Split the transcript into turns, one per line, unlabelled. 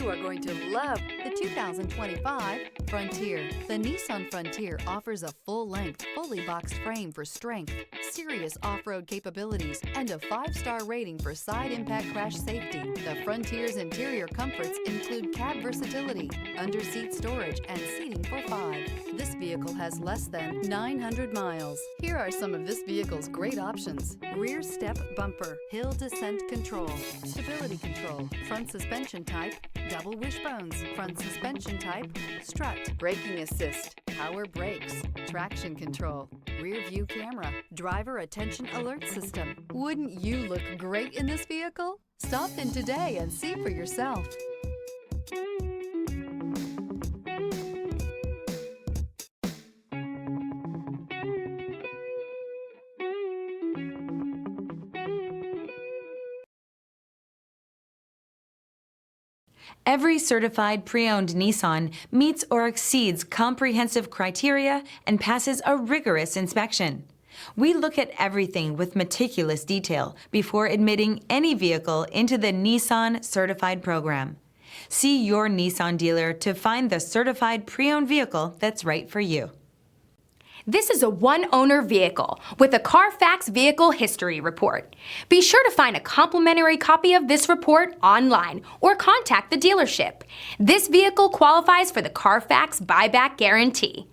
are going to love the 2025 Frontier. The Nissan Frontier offers a full-length, fully boxed frame for strength, serious off-road capabilities, and a 5-star rating for side impact crash safety. The Frontier's interior comforts include cab versatility, under-seat storage, and seating for 5. This vehicle has less than 900 miles. Here are some of this vehicle's great options: rear step bumper, hill descent control, stability control, front suspension type, double wishbones, front suspension type, strut, braking assist, power brakes, traction control, rear view camera, driver attention alert system. Wouldn't you look great in this vehicle? Stop in today and see for yourself.
Every certified pre-owned Nissan meets or exceeds comprehensive criteria and passes a rigorous inspection. We look at everything with meticulous detail before admitting any vehicle into the Nissan Certified program. See your Nissan dealer to find the certified pre-owned vehicle that's right for you.
This is a one-owner vehicle with a Carfax Vehicle History Report. Be sure to find a complimentary copy of this report online or contact the dealership. This vehicle qualifies for the Carfax Buyback Guarantee.